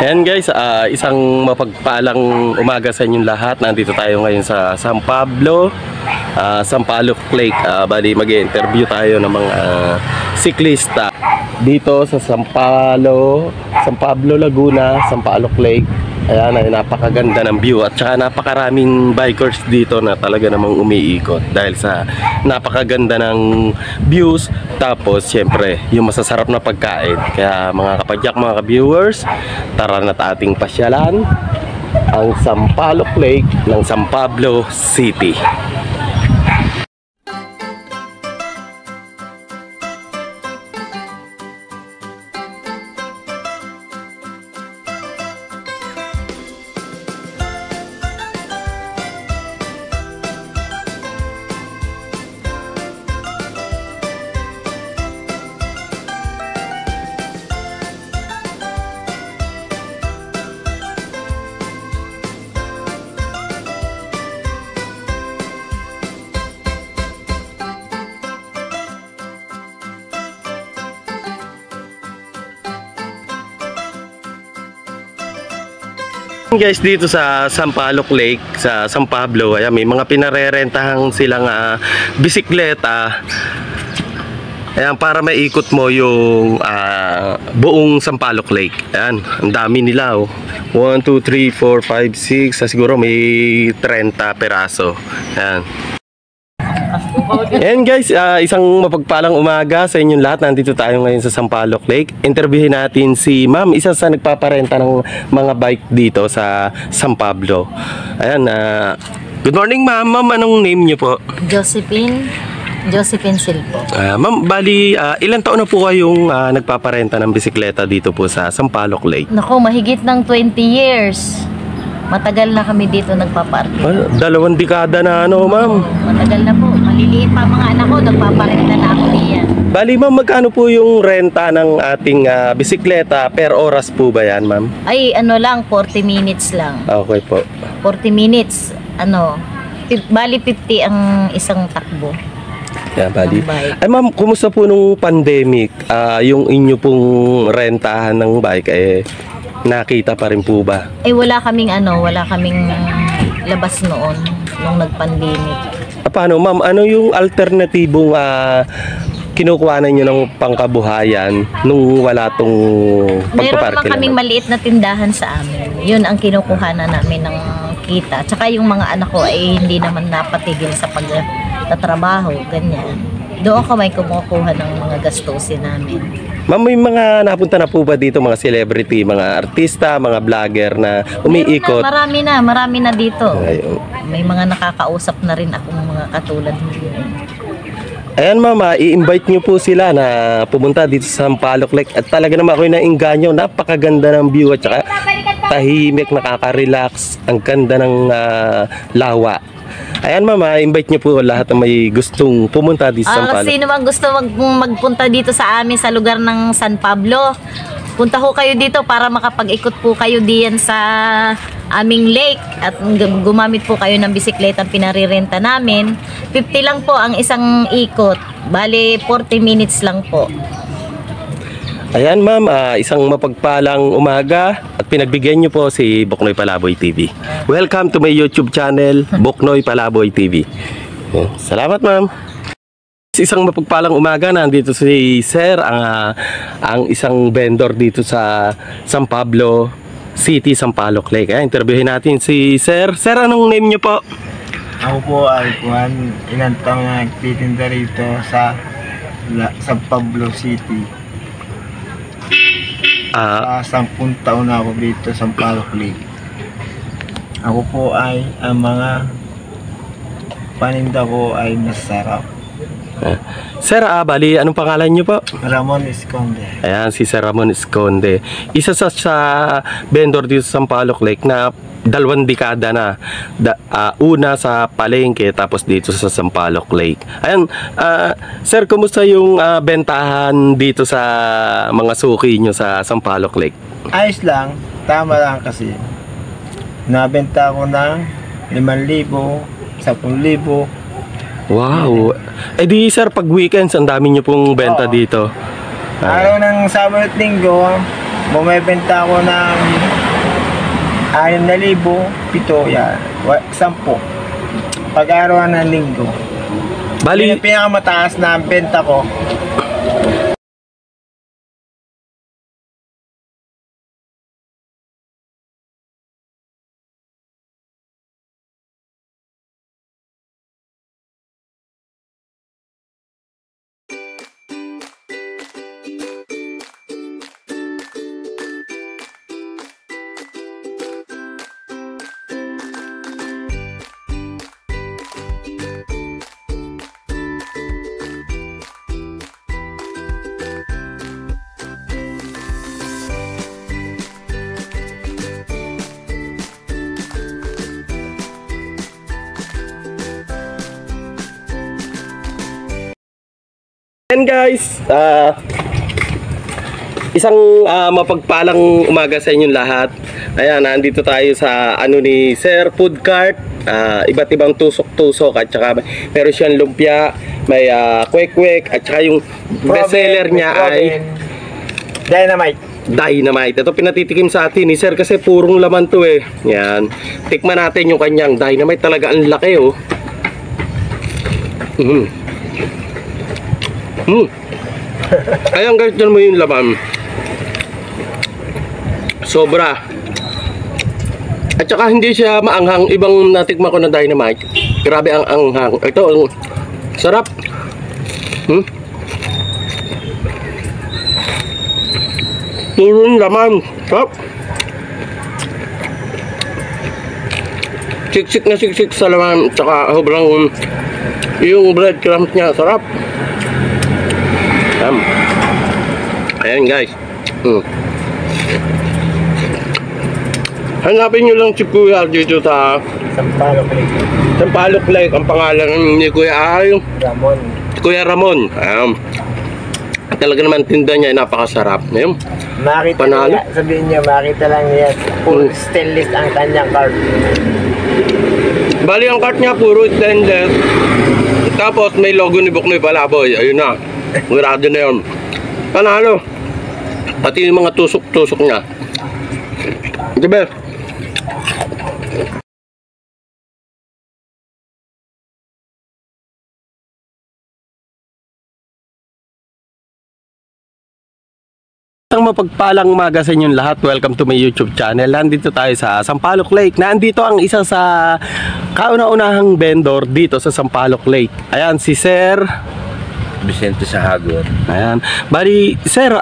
Ayan guys, isang mapagpalang umaga sa inyong lahat. Nandito tayo ngayon sa San Pablo, Sampaloc Lake. Bali mag-interview tayo ng mga siklista dito sa San Pablo, Laguna, Sampaloc Lake. Ayan, ay napakaganda ng view at saka napakaraming bikers dito na talaga namang umiikot dahil sa napakaganda ng views, tapos syempre yung masasarap na pagkain. Kaya mga kapadyak, mga ka-viewers, tara na't ating pasyalan ang Sampaloc Lake ng San Pablo City. Guys, dito sa Sampaloc Lake, sa San Pablo, ayan, may mga pinarerentahan silang bisikleta. Ayan, para maikot mo yung buong Sampaloc Lake. Ayan, ang dami nila, oh. 1, 2, 3, 4, 5, 6, siguro may 30 peraso. Ayan. And guys, isang mapagpalang umaga sa inyong lahat. Nandito tayo ngayon sa Sampaloc Lake. Interviewin natin si Ma'am, isa sa nagpaparenta ng mga bike dito sa San Pablo. Ayan, good morning Ma'am. Ma'am, anong name niyo po? Josephine Silpo. Ma'am, bali, ilang taon na po kayong nagpaparenta ng bisikleta dito po sa Sampaloc Lake? Naku, mahigit ng 20 years. Matagal na kami dito nagpaparke. 2 dekada na ano, Ma'am? Matagal na po. Maliliit pa mga anak ko, nagpaparenta na ako diyan. Bali, Ma'am, magkano po yung renta ng ating bisikleta? Per oras po ba yan, Ma'am? Ay, ano lang, 40 minutes lang. Okay po. 40 minutes, bali 50 ang isang takbo. Yeah, bali. Ay ma'am, kumusta po nung pandemic? Yung inyo pong rentahan ng bike, nakita pa rin po ba? Wala kaming labas noon nung nag-pandemic. Paano ma'am, ano yung alternatibong kinukuhanan nyo ng pangkabuhayan nung wala tong pagpaparke? Meron naman kaming maliit na tindahan sa amin. Yun ang kinukuhanan namin ng kita. Tsaka yung mga anak ko ay hindi naman napatigil sa pagtatrabaho, ganyan. Doon kami kumukuha ng mga gastusin namin. Ma'am, may mga napunta na po ba dito, mga celebrity, mga artista, mga vlogger na umiikot? Marami na dito. Ayun. May mga nakakausap na rin akong mga katulad nyo. Ayan ma'am, i-invite nyo po sila na pumunta dito sa Sampaloc Lake. At talaga naman ako'y nainganyo, napakaganda ng view at saka tahimik, nakaka-relax, ang ganda ng lawa. Ayan mama, invite niyo po lahat na may gustong pumunta dito sa San Pablo. Sino man gusto magpunta dito sa amin sa lugar ng San Pablo, punta ho kayo dito para makapag-ikot po kayo diyan sa aming lake at gumamit po kayo ng bisikleta pinarirenta namin. 50 lang po ang isang ikot, bali 40 minutes lang po. Ayan ma'am, isang mapagpalang umaga at pinagbigyan niyo po si Buknoy Palaboy TV. Welcome to my YouTube channel, Buknoy Palaboy TV. Salamat ma'am. Isang mapagpalang umaga, nandito si Sir, ang isang vendor dito sa San Pablo City, Sampaloc Lake. Interviewin natin si Sir. Sir, anong name niyo po? Ako po ay ilang taong na nagtitinda rito sa San Pablo City. 10 taon na ako dito sa Sampaloc Lake. Ako po ay ang mga paninda ko ay masarap. Sir, bali, anong pangalan niyo po? Ramon Esconde. Ayan, si Sir Ramon Esconde. Isa sa vendor dito sa Sampaloc Lake na 2 dekada na. Una sa palengke, tapos dito sa Sampaloc Lake. Ayan, Sir, kumusta yung bentahan dito sa mga suki nyo sa Sampaloc Lake? Ayos lang, tama lang kasi. Nabenta ko ng 5,000, 10,000. Wow. Di sir, pag weekends, ang dami nyo pong benta dito. Araw ng Sabado at Linggo, bumibenta ako ng 6,000, yan. 10. Pag-arawan ng linggo. Bali, Yung pinakamataas na benta ko, and guys, isang mapagpalang umaga sa inyong lahat. Ayan, nandito tayo sa ano ni Sir Food Cart. Iba't ibang tusok-tusok at saka meron siyang lumpia, may kwek-kwek at saka yung bestseller niya ay Dynamite. Ito pinatitikim sa atin ni Sir kasi purong laman to eh. Yan. Tikman natin yung kanyang Dynamite. Talaga ang laki oh. Ayan guys, dyan mo yung laman. Sobra. At saka hindi siya maanghang. Ibang natikman ko na Dynamite, grabe ang anghang. Ito, ang sarap. Purong laman. Sarap. Siksik na siksik sa laman. At saka sobrang yung breadcrumbs niya. Sarap. Ayan guys. Hanapin nyo lang si Kuya dito sa Sampaloc Lake. Ang pangalan ni Kuya ay Kuya Ramon. Talaga naman tinda niya ay napakasarap. Ayun. makita Panalo. niya, sabihin niya, makita lang niya, full stainless ang kanyang card. Bali ang cart niya puro stainless. Tapos may logo ni Buknoy Palaboy. Ayun na. Murado na yun. Panalo. Pati yung mga tusok-tusok niya. Diba? Ang mapagpalang umaga sa inyong lahat. Welcome to my YouTube channel. Nandito tayo sa Sampaloc Lake. Nandito ang isa sa kauna-unahang vendor dito sa Sampaloc Lake. Ayan, si Sir Vicente Sahagor. Ayan. Bali, Sir,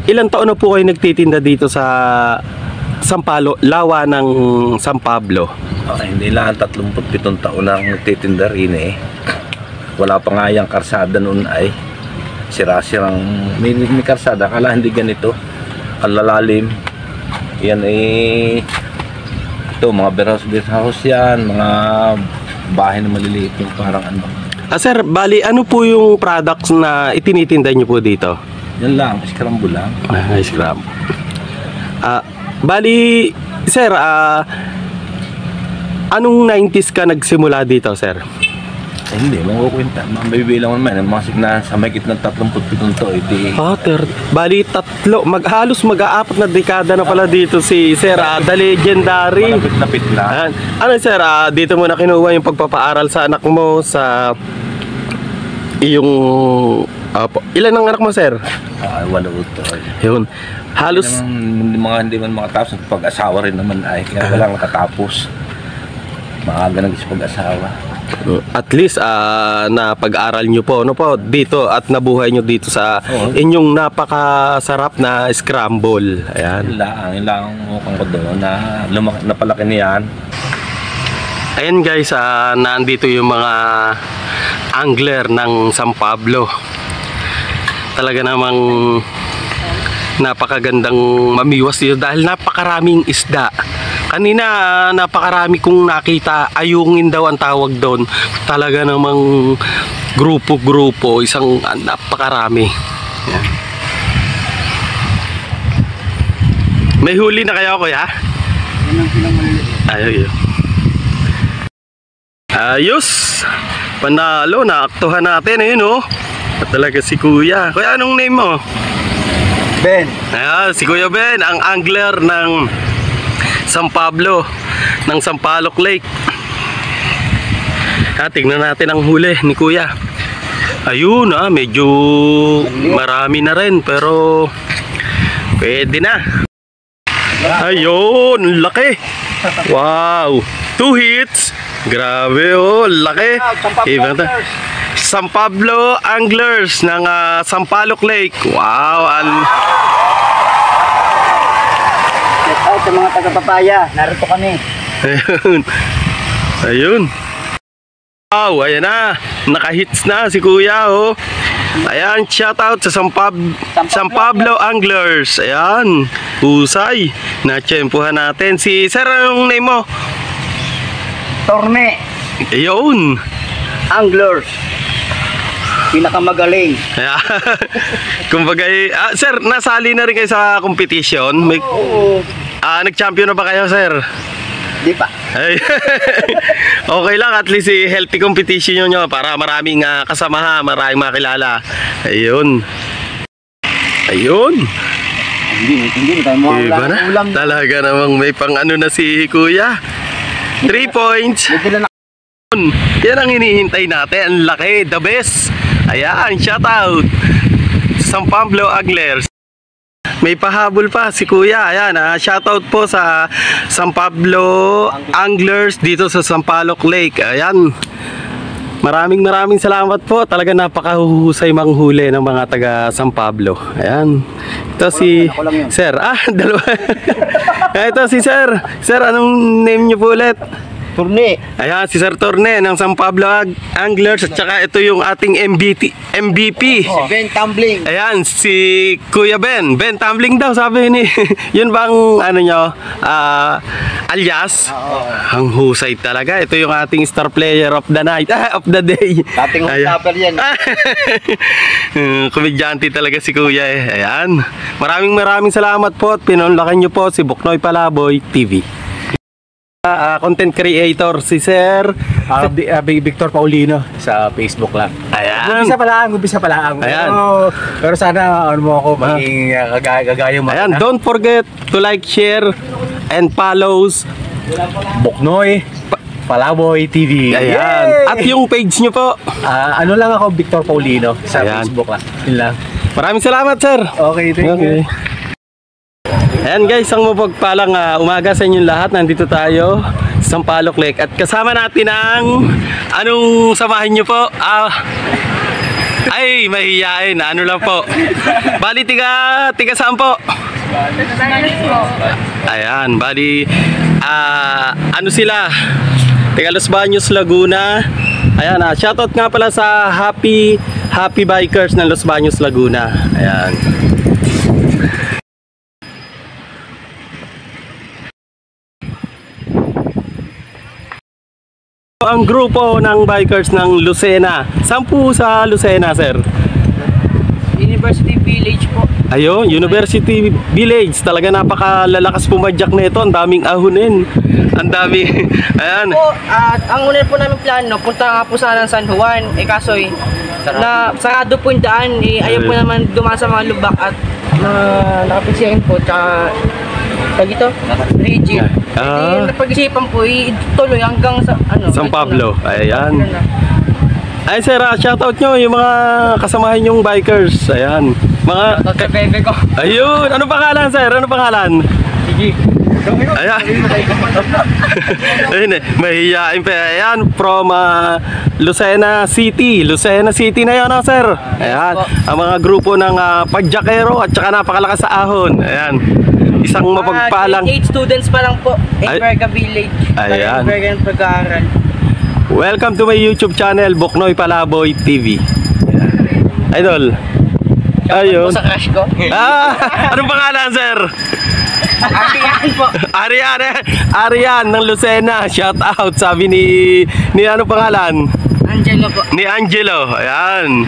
ilang taon na po kayo nagtitinda dito sa Sampaloc, Lawa ng San Pablo? Okay, hindi lang 37 taon na akong nagtitinda rin eh. Wala pa nga yung karsada noon ay sira-sirang may karsada, kala hindi ganito kalalalim. Yan eh, ito mga beer house yan, mga bahay na maliliit yung parang ano. Sir, bali, ano po yung products na itinitinda nyo po dito? Yan lang, scramble lang. Scramble. Bali, Sir, anong 90s ka nagsimula dito, Sir? Eh, hindi, makukwenta. Mabibilang mo naman, mga signahan sa may gitna 37 to. Bali, halos mag-aapat na dekada na pala dito si Sir, the legendary. Malapit na. Ano, Sir, dito mo na kinuha yung pagpapaaral sa anak mo sa iyong ilan ang anak mo, Sir? Wala ito. Yun. Halos hindi man makatapos, pag-asawa rin naman ay kaya walang nakatapos. Maaga na sa pag-asawa. At least na pag-aral nyo po, no po, dito at nabuhay nyo dito sa inyong napakasarap na scramble. Ayan. Yun lang mukhang ko doon na napalaki niyan. Ayan guys, nandito yung mga angler ng San Pablo. Talaga namang napakagandang mamiwas dito dahil napakaraming isda. Kanina napakarami kong nakita, ayungin daw ang tawag doon. Talaga namang grupo-grupo, isang napakarami. Yan. May huli na kayo, kuya? Ayos! Panalo, naaktuhan natin. Ayun oh. At talaga si kuya. Kuya, anong name mo? Ben, Si Kuya Ben, ang angler ng San Pablo ng Sampaloc Lake. Tingnan natin ang huli ni Kuya. Ayun, medyo marami na rin pero pwede na. Ayun, laki. Wow, 2 hits. Grabe, laki. Ibang San Pablo Anglers ng Sampaloc Lake. Wow, Sa mga taga-papaya, narito kami. ayun. Ayun. Wow, ayan na. Naka-hits na si Kuya, oh. Ayan, shoutout sa San Pablo Anglers. Ayan, husay. Na-tsempuhan natin. Si Sir, anong name mo? Torne, Ayun. anglers. Pinakamagaling. Ayan. Kumbaga, Sir, nasali na rin kayo sa competition. Nag-champion na ba kayo, Sir? Di pa. Ay. Okay lang, at least healthy competition nyo para maraming kasamahan, maraming makilala. Ayun. Ayun. Hindi tayo mo Iba na. ulam. Talaga namang may pang ano na si Kuya. 3 points. Yan ang hinihintay natin. Ang laki, the best. Ayan, shout out San Pablo Anglers. May pahabol pa si Kuya. Ayan, shoutout po sa San Pablo Anglers dito sa Sampaloc Lake. Ayan. Maraming salamat po. Talaga napakahuhusay manghuli ng mga taga San Pablo. Ayan. Ito si Sir. Dalawa. Ito si Sir. Sir, anong name niyo po ulit? Torne. Ayan, si Sir Torne ng San Pablo Anglers. At saka ito yung ating MVP. Si Ben Tumbling. Ayan, si Kuya Ben. Ben Tumbling daw, sabi ni. Yun bang, ano nyo, alias? Ang husay talaga. Ito yung ating star player of the night, of the day. Dating stopper yan. Komedyante talaga si Kuya eh. Ayan. Maraming salamat po at pinunlakan nyo po si Buknoy Palaboy TV. Content creator si Sir Victor Paulino sa Facebook lang. Ayan. Umpisa pa lang. Ayan. Pero sana ano mo ako maging kagaya mo. Ayan, don't forget to like, share, and follows Buknoy Palaboy TV. Ayan. Yay! At yung page nyo po. Ano lang ako, Victor Paulino sa Ayan. Facebook lang. Yun lang. Maraming salamat, Sir. Okay, thank you. Ayan guys, ang mapagpalang umaga sa inyong lahat. Nandito tayo sa Sampaloc Lake. At kasama natin ang anong samahan nyo po? Ay, mahihiyain. Ano lang po. Bali, tiga saan po? Ayan, bali, ano sila? Tiga Los Baños, Laguna. Ayan, shoutout nga pala sa Happy Bikers ng Los Baños, Laguna. Ayan. Ang grupo ng bikers ng Lucena. Saan po sa Lucena, Sir? University Village po. Ayun, University Village. Talaga napakalalakas pumadyak na ito. Ang daming ahonin. Ang dami. Ayan. Po, at ang una po namin plano, punta nga po sana ng San Juan. Kasoy, na sarado po yung daan. Ayaw po naman dumaan sa mga lubak at nakapagsiyahin po. Tsaka, dito, rigid. Napag-isipan po, ituloy hanggang sa, San Pablo. Ayan. Ay, Sir, shoutout nyo yung mga kasamahan yung bikers. Ayan. Mga... Sa bebe ko. Ayun. Ano pangalan, Sir? Ano pangalan? Sige. Ayan. Ayun eh. Mahihiyain pa. Ayan. From Lucena City. Lucena City na yun, Sir. Ayan. Ang mga grupo ng padjakero at saka napakalakas sa ahon. Ayan. Isang mapagpalang... 8 students pa lang po. Berga Village. Ayan. Berga ng pag-aaral. Welcome to my YouTube channel, Buknoy Palaboy TV. Idol. Ayun. Po sa crush ko. Anong pangalan, Sir? Arian po. Arian ng Lucena. Shout out. Sabi ni anong pangalan? Angelo po. Ni Angelo. Ayan.